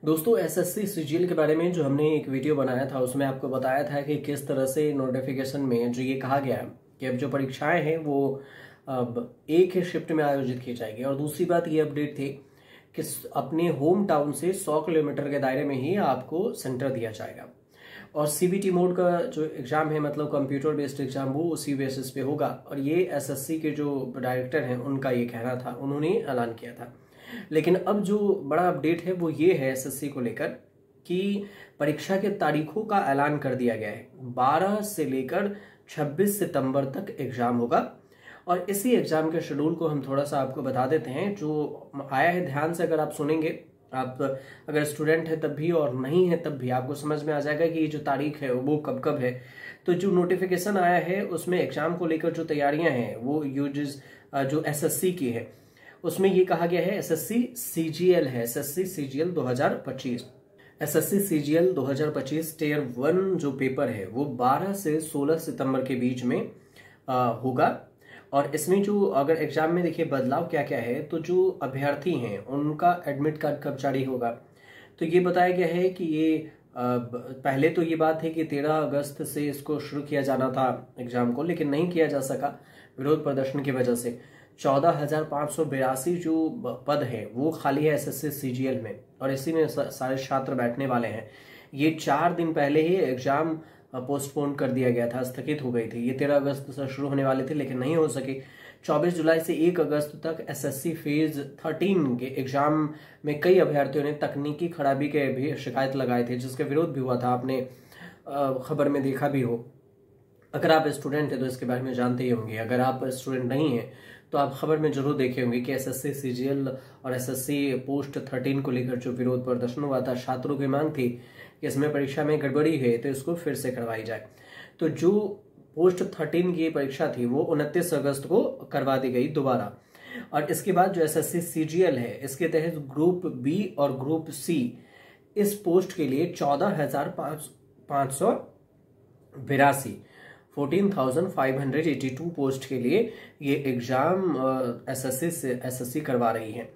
दोस्तों SSC CGL के बारे में जो हमने एक वीडियो बनाया था उसमें आपको बताया था कि किस तरह से नोटिफिकेशन में जो ये कहा गया है कि अब जो परीक्षाएं हैं वो अब एक ही शिफ्ट में आयोजित की जाएगी। और दूसरी बात ये अपडेट थी कि अपने होम टाउन से 100 किलोमीटर के दायरे में ही आपको सेंटर दिया जाएगा। और सीबीटी मोड का जो एग्जाम है मतलब कंप्यूटर बेस्ड एग्जाम वो उसी बेसिस पे होगा। और ये एसएससी के जो डायरेक्टर हैं उनका ये कहना था, उन्होंने ऐलान किया था। लेकिन अब जो बड़ा अपडेट है वो ये है एसएससी को लेकर कि परीक्षा के तारीखों का ऐलान कर दिया गया है। 12 से लेकर 26 सितंबर तक एग्जाम होगा। और इसी एग्जाम के शेड्यूल को हम थोड़ा सा आपको बता देते हैं जो आया है। ध्यान से अगर आप सुनेंगे, आप अगर स्टूडेंट है तब भी और नहीं है तब भी आपको समझ में आ जाएगा कि ये जो तारीख है वो कब कब है। तो जो नोटिफिकेशन आया है उसमें एग्जाम को लेकर जो तैयारियां हैं वो यूजिस जो एसएससी की है उसमें ये कहा गया है एसएससी सीजीएल है, SSC CGL 2025। SSC CGL 2025 tier 1 जो पेपर है वो 12 से 16 सितंबर के बीच में होगा। और इसमें जो अगर एग्जाम में देखिए बदलाव क्या क्या है, तो जो अभ्यर्थी हैं उनका एडमिट कार्ड कब जारी होगा, तो ये बताया गया है कि ये पहले तो ये बात है कि 13 अगस्त से इसको शुरू किया जाना था एग्जाम को, लेकिन नहीं किया जा सका विरोध प्रदर्शन की वजह से। 14,582 जो पद है वो खाली है एसएससी सीजीएल में और इसी में सारे छात्र बैठने वाले हैं। ये 4 दिन पहले ही एग्जाम पोस्टपोन कर दिया गया था, स्थगित हो गई थी। ये 13 अगस्त से शुरू होने वाले थे लेकिन नहीं हो सके। 24 जुलाई से 1 अगस्त तक एसएससी फेज 13 के एग्जाम में कई अभ्यर्थियों ने तकनीकी खराबी के भी शिकायत लगाए थे, जिसके विरोध भी हुआ था, आपने खबर में देखा भी हो। अगर आप स्टूडेंट हैं तो इसके बारे में जानते ही होंगे, अगर आप स्टूडेंट नहीं हैं तो आप खबर में जरूर देखे होंगे कि एसएससी सीजीएल और एसएससी पोस्ट 13 को लेकर जो विरोध प्रदर्शन हुआ था, छात्रों की मांग थी कि इसमें परीक्षा में गड़बड़ी है तो इसको फिर से करवाई जाए। तो जो पोस्ट 13 की परीक्षा थी वो 29 अगस्त को करवा दी गई दोबारा। और इसके बाद जो एसएससी सीजीएल है इसके तहत ग्रुप बी और ग्रुप सी इस पोस्ट के लिए 14,582 पोस्ट के लिए ये एग्जाम एसएससी करवा रही है।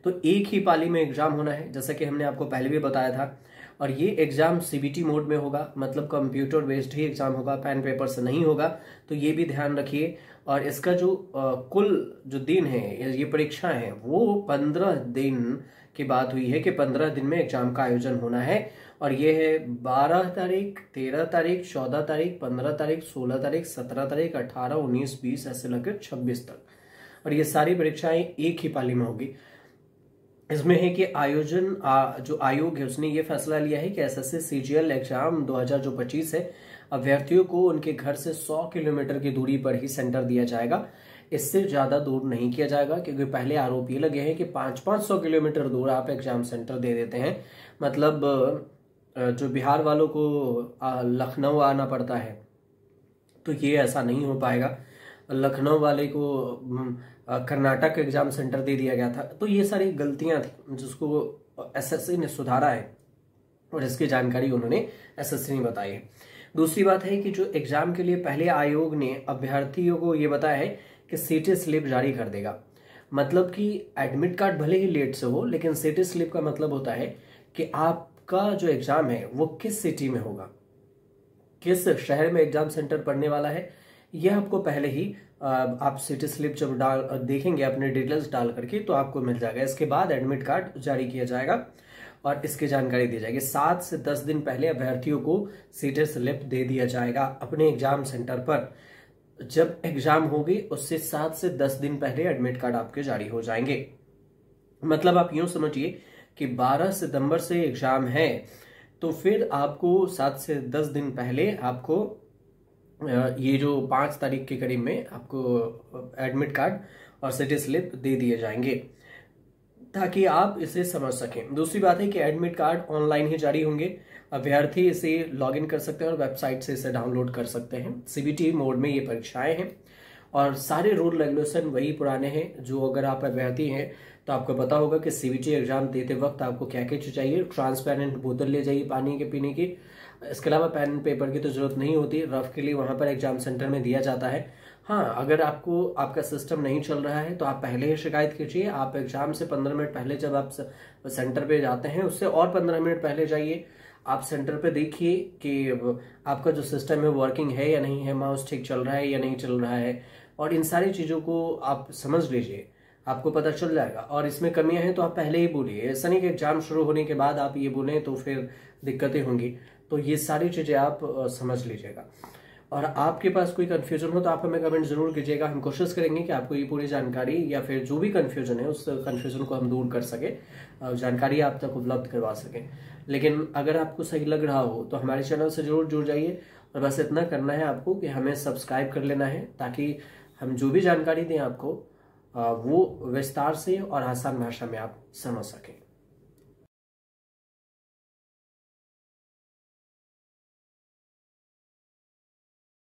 तो एक ही पाली में एग्जाम होना है, जैसा कि हमने आपको पहले भी बताया था। और ये एग्जाम सीबीटी मोड में होगा, मतलब कंप्यूटर बेस्ड ही एग्जाम होगा, पेन पेपर से नहीं होगा, तो ये भी ध्यान रखिए। और इसका जो कुल जो दिन है ये परीक्षा है वो 15 दिन की बात हुई है कि 15 दिन में एग्जाम का आयोजन होना है। और ये है 12 तारीख, 13 तारीख, 14 तारीख, 15 तारीख, 16 तारीख, 17 तारीख, 18, 19, 20 ऐसे लेकर 26 तक। और ये सारी परीक्षाएं एक ही पाली में होगी। इसमें है कि आयोजन जो आयोग है उसने ये फैसला लिया है कि एसएससी सीजीएल एग्जाम 2025 है, अभ्यर्थियों को उनके घर से 100 किलोमीटर की दूरी पर ही सेंटर दिया जाएगा। इससे ज्यादा दूर नहीं किया जाएगा, क्योंकि पहले आरोप ये लगे हैं कि 500 किलोमीटर दूर आप एग्जाम सेंटर दे देते हैं। मतलब जो बिहार वालों को लखनऊ आना पड़ता है, तो ये ऐसा नहीं हो पाएगा। लखनऊ वाले को कर्नाटक एग्जाम सेंटर दे दिया गया था। तो ये सारी गलतियां थी जिसको एसएससी ने सुधारा है और इसकी जानकारी उन्होंने एसएससी ने बताई है। दूसरी बात है कि जो एग्जाम के लिए पहले आयोग ने अभ्यर्थियों को ये बताया है कि सीटी स्लिप जारी कर देगा। मतलब कि एडमिट कार्ड भले ही लेट से हो, लेकिन सीटी स्लिप का मतलब होता है कि आपका जो एग्जाम है वो किस सिटी में होगा, किस शहर में एग्जाम सेंटर पड़ने वाला है, यह आपको पहले ही आप सिटी स्लिप जब देखेंगे अपने डिटेल्स डाल करके तो आपको मिल जाएगा। इसके बाद एडमिट कार्ड जारी किया जाएगा और इसकी जानकारी दी जाएगी। 7 से 10 दिन पहले अभ्यर्थियों को सिटी स्लिप दे दिया जाएगा अपने एग्जाम सेंटर पर। जब एग्जाम होगी उससे 7 से 10 दिन पहले एडमिट कार्ड आपके जारी हो जाएंगे। मतलब आप यूं समझिए कि 12 सितंबर से एग्जाम है, तो फिर आपको 7 से 10 दिन पहले आपको ये जो 5 तारीख के करीब में आपको एडमिट कार्ड और सिटी स्लिप दे दिए जाएंगे ताकि आप इसे समझ सकें। दूसरी बात है कि एडमिट कार्ड ऑनलाइन ही जारी होंगे, अभ्यर्थी इसे लॉगिन कर सकते हैं और वेबसाइट से इसे डाउनलोड कर सकते हैं। सीबीटी मोड में ये परीक्षाएं हैं और सारे रूल रेगुलेशन वही पुराने हैं। जो अगर आप अभ्यर्थी हैं तो आपको पता होगा कि सीबीटी एग्जाम देते वक्त आपको क्या क्या चीज चाहिए। ट्रांसपेरेंट बोतल ले जाइए पानी के पीने की। इसके अलावा पेन पेपर की तो जरूरत नहीं होती, रफ के लिए वहां पर एग्जाम सेंटर में दिया जाता है। हाँ, अगर आपको आपका सिस्टम नहीं चल रहा है तो आप पहले ही शिकायत कीजिए। आप एग्जाम से 15 मिनट पहले जब आप सेंटर पे जाते हैं उससे और 15 मिनट पहले जाइए। आप सेंटर पे देखिए कि आपका जो सिस्टम है वर्किंग है या नहीं है, माउस ठीक चल रहा है या नहीं चल रहा है, और इन सारी चीज़ों को आप समझ लीजिए, आपको पता चल जाएगा। और इसमें कमियां हैं तो आप पहले ही बोलिए, ऐसा नहीं कि एग्जाम शुरू होने के बाद आप ये बोलें तो फिर दिक्कतें होंगी। तो ये सारी चीज़ें आप समझ लीजिएगा। और आपके पास कोई कन्फ्यूजन हो तो आप हमें कमेंट जरूर कीजिएगा। हम कोशिश करेंगे कि आपको ये पूरी जानकारी या फिर जो भी कन्फ्यूजन है उस कन्फ्यूजन को हम दूर कर सके, जानकारी आप तक उपलब्ध करवा सकें। लेकिन अगर आपको सही लग रहा हो तो हमारे चैनल से जरूर जुड़ जाइए। और बस इतना करना है आपको कि हमें सब्सक्राइब कर लेना है, ताकि हम जो भी जानकारी दें आपको वो विस्तार से और आसान भाषा में आप समझ सकें।